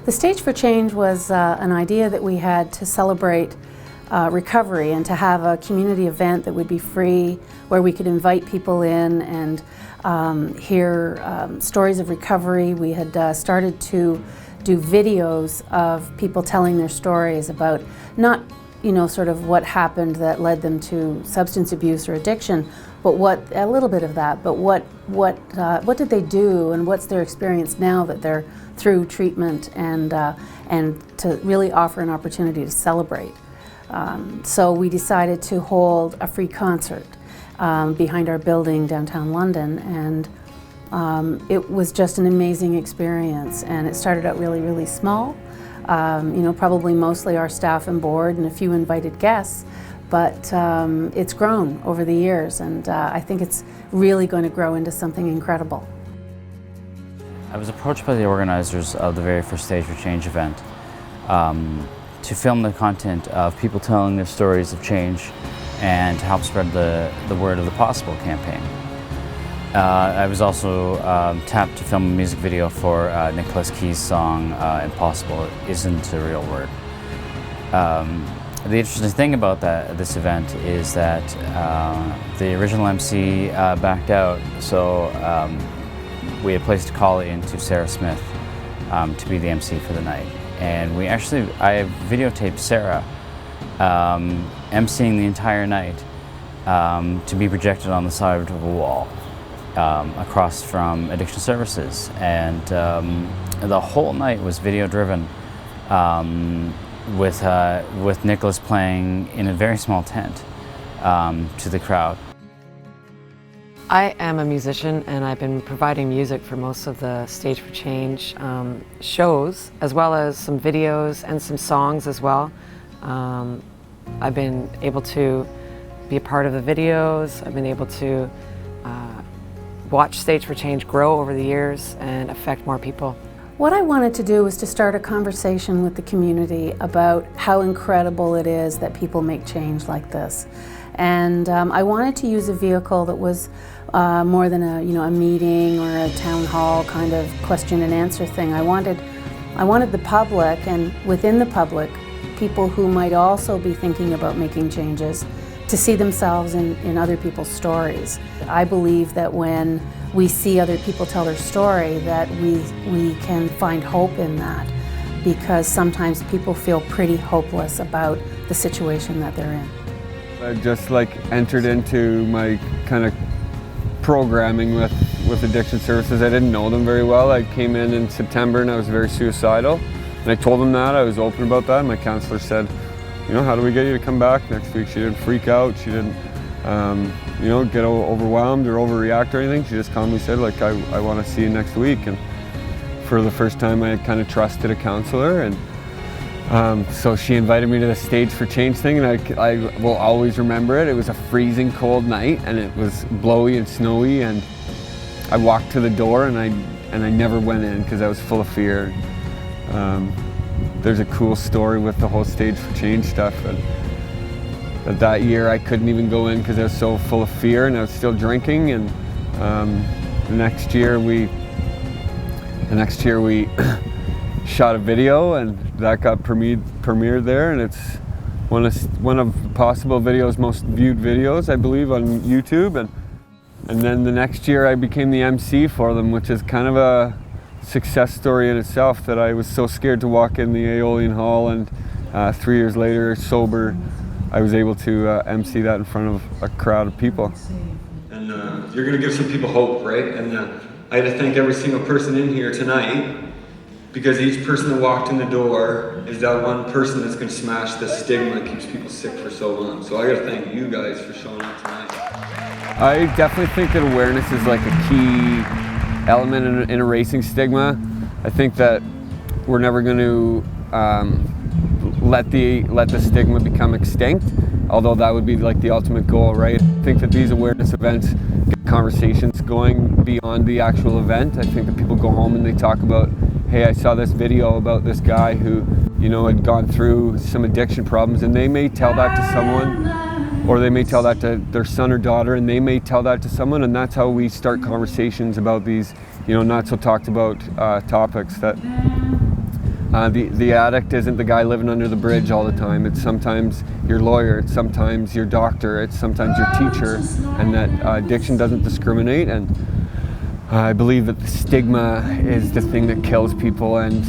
The Stage for Change was an idea that we had to celebrate recovery and to have a community event that would be free, where we could invite people in and hear stories of recovery. We had started to do videos of people telling their stories about not, sort of what happened that led them to substance abuse or addiction, but a little bit of that, but what did they do and what's their experience now that they're through treatment, and to really offer an opportunity to celebrate. So we decided to hold a free concert behind our building downtown London, and it was just an amazing experience. And it started out really, really small, probably mostly our staff and board and a few invited guests, but it's grown over the years, and I think it's really going to grow into something incredible. I was approached by the organizers of the very first Stage for Change event to film the content of people telling their stories of change and to help spread the word of the Possible campaign. I was also tapped to film a music video for Nicholas Key's song Impossible Isn't a Real Word. The interesting thing about this event is that the original MC backed out, so we had placed a call in to Sarah Smith to be the MC for the night. And I videotaped Sarah emceeing the entire night to be projected on the side of a wall across from Addiction Services. And the whole night was video driven with Nicholas playing in a very small tent to the crowd. I am a musician, and I've been providing music for most of the Stage for Change shows, as well as some videos and some songs as well. I've been able to be a part of the videos. I've been able to watch Stage for Change grow over the years and affect more people. What I wanted to do was to start a conversation with the community about how incredible it is that people make change like this. And I wanted to use a vehicle that was more than a meeting or a town hall kind of question and answer thing. I wanted the public, and within the public, people who might also be thinking about making changes, to see themselves in other people's stories. I believe that when we see other people tell their story, that we can find hope in that, because sometimes people feel pretty hopeless about the situation that they're in. I just entered into my kind of programming with Addiction Services. I didn't know them very well. I came in September and I was very suicidal. And I told them that, I was open about that. My counselor said, how do we get you to come back next week? She didn't freak out. She didn't, get overwhelmed or overreact or anything. She just calmly said, I want to see you next week. And for the first time, I kind of trusted a counselor. And so she invited me to the Stage for Change thing, and I will always remember it. It was a freezing cold night, and it was blowy and snowy, and I walked to the door, and I never went in because I was full of fear. There's a cool story with the whole Stage for Change stuff, and that year I couldn't even go in because I was so full of fear, and I was still drinking. And the next year we shot a video, and that got premiered there, and it's one of Possible Video's most viewed videos, I believe, on YouTube. And then the next year I became the MC for them, which is kind of a success story in itself, that I was so scared to walk in the Aeolian Hall, and 3 years later, sober, I was able to MC that in front of a crowd of people. And you're going to give some people hope, right? And I had to thank every single person in here tonight, because each person that walked in the door is that one person that's going to smash the stigma that keeps people sick for so long. So I got to thank you guys for showing up tonight. I definitely think that awareness is a key element in erasing stigma. I think that we're never going to let the stigma become extinct, although that would be the ultimate goal, right? I think that these awareness events get conversations going beyond the actual event. I think that people go home and they talk about, hey, I saw this video about this guy who, had gone through some addiction problems, and they may tell that to someone, or they may tell that to their son or daughter, and they may tell that to someone, and that's how we start conversations about these, not so talked about topics that The addict isn't the guy living under the bridge all the time. It's sometimes your lawyer, it's sometimes your doctor, it's sometimes your teacher, and that addiction doesn't discriminate. And I believe that the stigma is the thing that kills people, and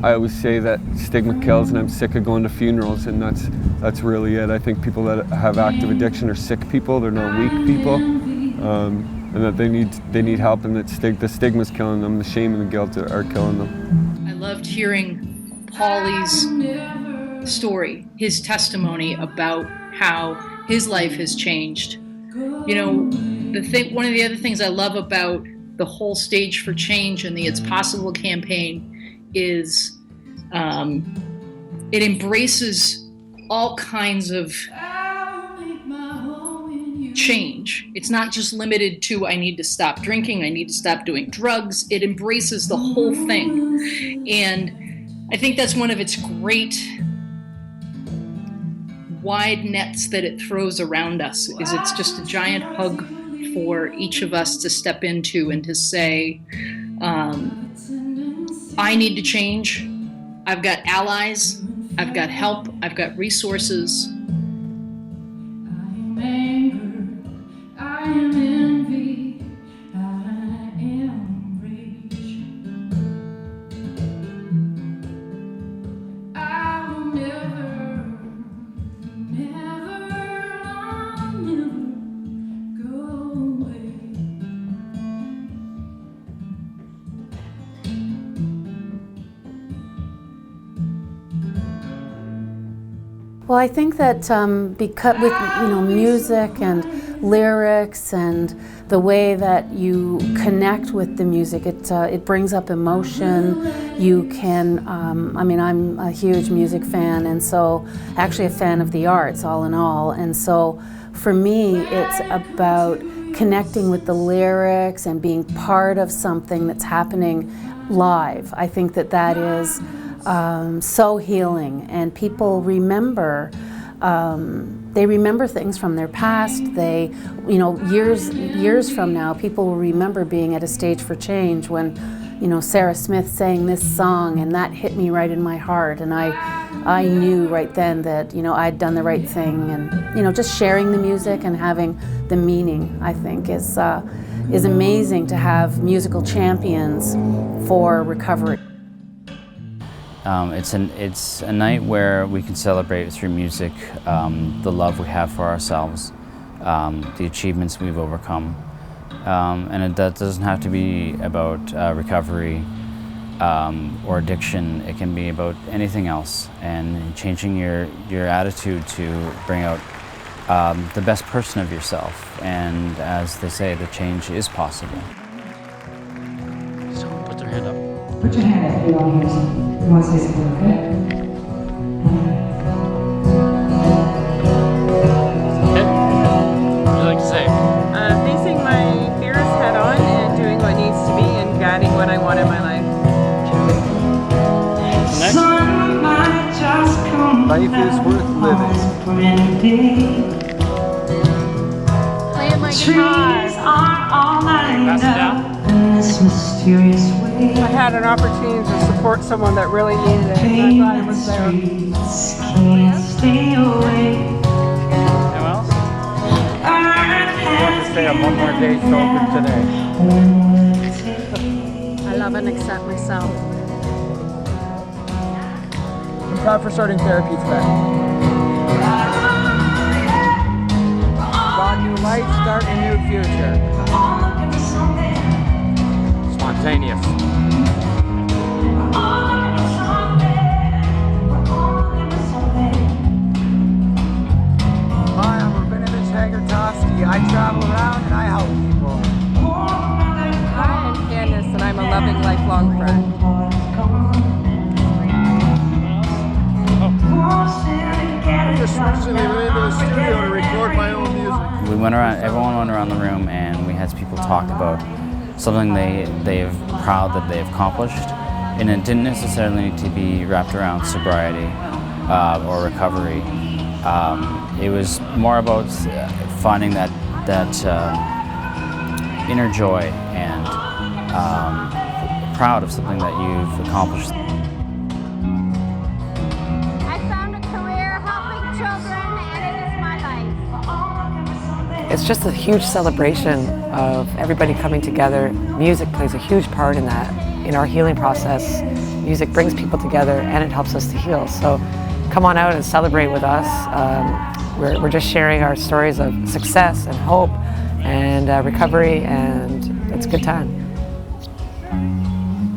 I always say that stigma kills, and I'm sick of going to funerals, and that's really it. I think people that have active addiction are sick people, they're not weak people, and that they need help, and that the stigma's killing them, the shame and the guilt are killing them. I loved hearing Paulie's story, his testimony about how his life has changed. You know, one of the other things I love about the whole Stage for Change and the It's Possible campaign is it embraces all kinds of change. It's not just limited to I need to stop drinking, I need to stop doing drugs. It embraces the whole thing. And I think that's one of its great wide nets that it throws around us, is it's just a giant hug for each of us to step into and to say, I need to change. I've got allies, I've got help, I've got resources. Well, I think that because with music and lyrics and the way that you connect with the music, it brings up emotion. You can, I'm a huge music fan, and so actually a fan of the arts all in all. And so for me, it's about connecting with the lyrics and being part of something that's happening live. I think that is so healing, and people remember. They remember things from their past. They, years from now, people will remember being at a Stage for Change when, Sarah Smith sang this song, and that hit me right in my heart, and I knew right then that I'd done the right thing, and just sharing the music and having the meaning, I think, is amazing to have musical champions for recovery. It's a night where we can celebrate through music the love we have for ourselves, the achievements we've overcome, and that doesn't have to be about recovery or addiction. It can be about anything else, and changing your attitude to bring out the best person of yourself. And as they say, the change is possible. Someone put their hand up. Put your hand up if you want to hear something. You want to say something, okay? Okay. What would you like to say? Facing my fears head on and doing what needs to be and guiding what I want in my life. Next. Life is worth living. Playing my guitar. Pass it down. I had an opportunity to support someone that really needed it, and I'm glad it was there. Anyone else? I want to stay on one more day sober today. I love and accept myself. I'm proud for starting therapy today. Got a new life, start a new future. Spontaneous. Hi, I'm Rabinowitz Hagertovsky. I travel around and I help people. Hi, I'm Candace, and I'm a loving, lifelong friend. I just recently went into the studio to record my own music. We went around, everyone went around the room, and we had people talk about something they're proud that they've accomplished, and it didn't necessarily need to be wrapped around sobriety or recovery. It was more about finding that inner joy and proud of something that you've accomplished. it's just a huge celebration of everybody coming together. Music plays a huge part in that, in our healing process. Music brings people together and it helps us to heal. So come on out and celebrate with us. We're just sharing our stories of success and hope and recovery, and it's a good time.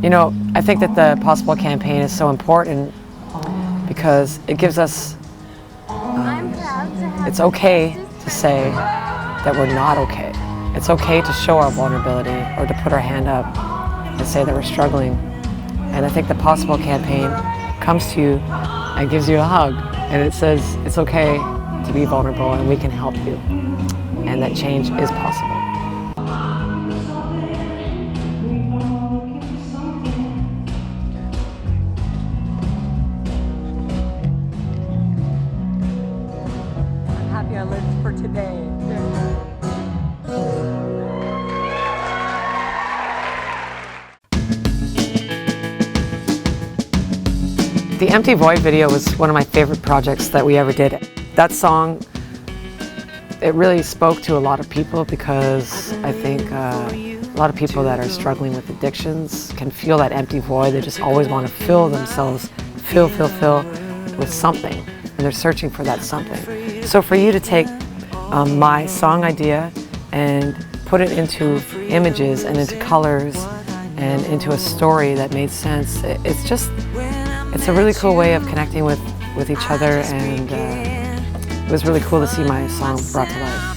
You know, I think that the Possible campaign is so important because it gives us, it's okay to say that we're not okay. It's okay to show our vulnerability or to put our hand up and say that we're struggling. And I think the Possible campaign comes to you and gives you a hug, and it says it's okay to be vulnerable and we can help you, and that change is possible. I'm happy I lived for today. The Empty Void video was one of my favorite projects that we ever did. That song, it really spoke to a lot of people because I think a lot of people that are struggling with addictions can feel that empty void. They just always want to fill themselves, fill with something, and they're searching for that something. So for you to take my song idea and put it into images and into colors and into a story that made sense, it's a really cool way of connecting with each other, and it was really cool to see my song brought to life.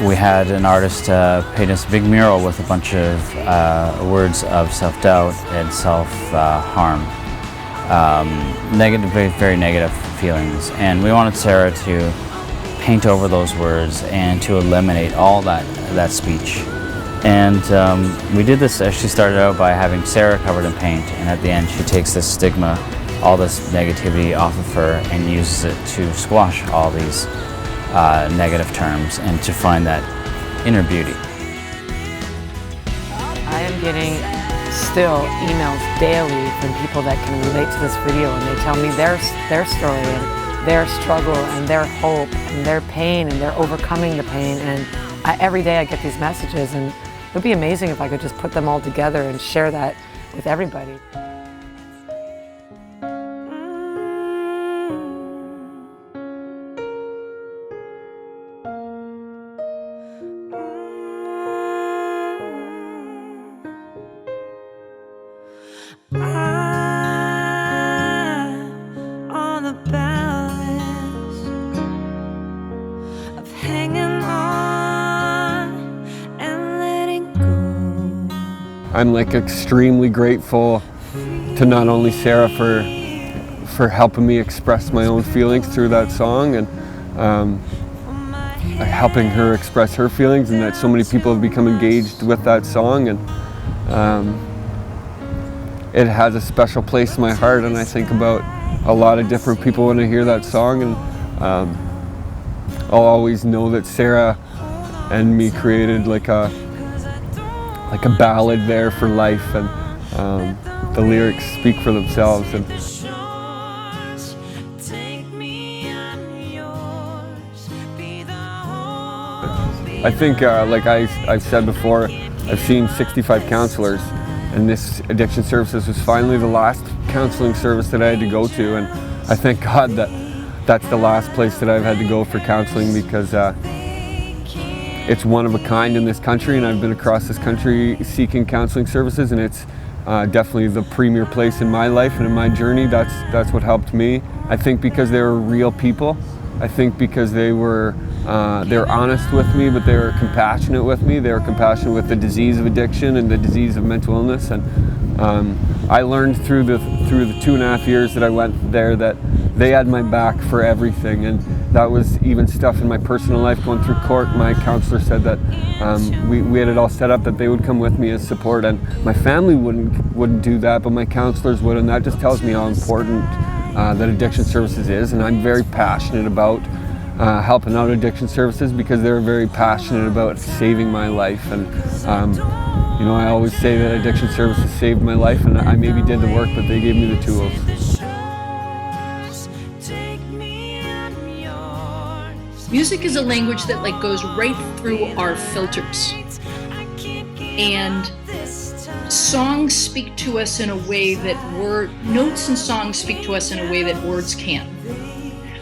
We had an artist paint us a big mural with a bunch of words of self-doubt and self-harm. Negative, very negative feelings. And we wanted Sarah to paint over those words and to eliminate all that speech. And we did this, she started out by having Sarah covered in paint, and at the end she takes this stigma, all this negativity off of her, and uses it to squash all these negative terms and to find that inner beauty. I am getting still emails daily from people that can relate to this video, and they tell me their story and their struggle and their hope and their pain, and they're overcoming the pain. And every day I get these messages, and it would be amazing if I could just put them all together and share that with everybody. On the balance of hanging on and letting go. I'm like extremely grateful to not only Sarah for helping me express my own feelings through that song, and helping her express her feelings, and that so many people have become engaged with that song, and it has a special place in my heart, and I think about a lot of different people when I hear that song, and I'll always know that Sarah and me created like a ballad there for life, and the lyrics speak for themselves. And I think, like I've said before, I've seen 65 counselors, and this addiction services was finally the last counseling service that I had to go to, and I thank God that that's the last place that I've had to go for counseling, because it's one of a kind in this country, and I've been across this country seeking counseling services, and it's definitely the premier place in my life and in my journey. That's what helped me. I think because they were real people. I think because they were honest with me, but they were compassionate with me. They were compassionate with the disease of addiction and the disease of mental illness. And I learned through the 2.5 years that I went there that they had my back for everything. And that was even stuff in my personal life going through court. My counselor said that we had it all set up that they would come with me as support, and my family wouldn't do that, but my counselors would, and that just tells me how important that addiction services is. And I'm very passionate about helping out addiction services because they're very passionate about saving my life, and You know, I always say that addiction services saved my life, and I maybe did the work, but they gave me the tools. Music is a language that like goes right through our filters. And songs speak to us in a way that notes and songs speak to us in a way that words can't.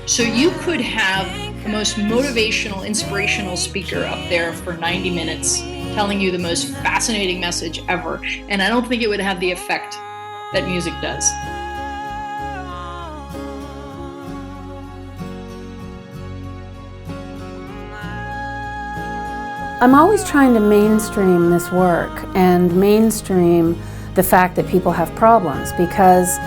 So you could have the most motivational, inspirational speaker up there for 90 minutes telling you the most fascinating message ever, and I don't think it would have the effect that music does. I'm always trying to mainstream this work and mainstream the fact that people have problems, because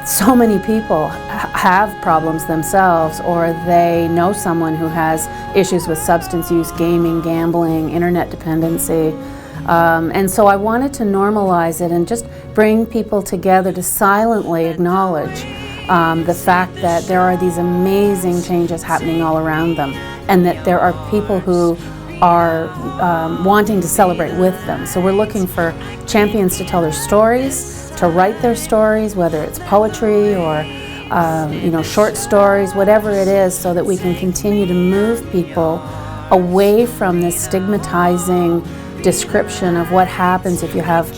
so many people have problems themselves, or they know someone who has issues with substance use, gaming, gambling, internet dependency. And so I wanted to normalize it and just bring people together to silently acknowledge the fact that there are these amazing changes happening all around them, and that there are people who are wanting to celebrate with them. So we're looking for champions to tell their stories, to write their stories, whether it's poetry or short stories, whatever it is, so that we can continue to move people away from this stigmatizing description of what happens if you have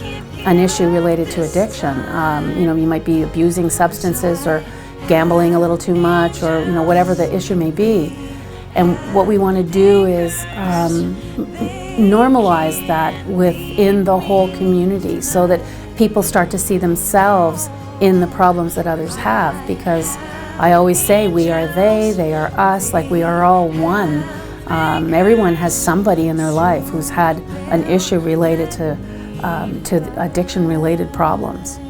an issue related to addiction. You might be abusing substances or gambling a little too much, or whatever the issue may be. And what we want to do is normalize that within the whole community, so that people start to see themselves in the problems that others have. Because I always say, we are they are us, like we are all one. Everyone has somebody in their life who's had an issue related to addiction-related problems.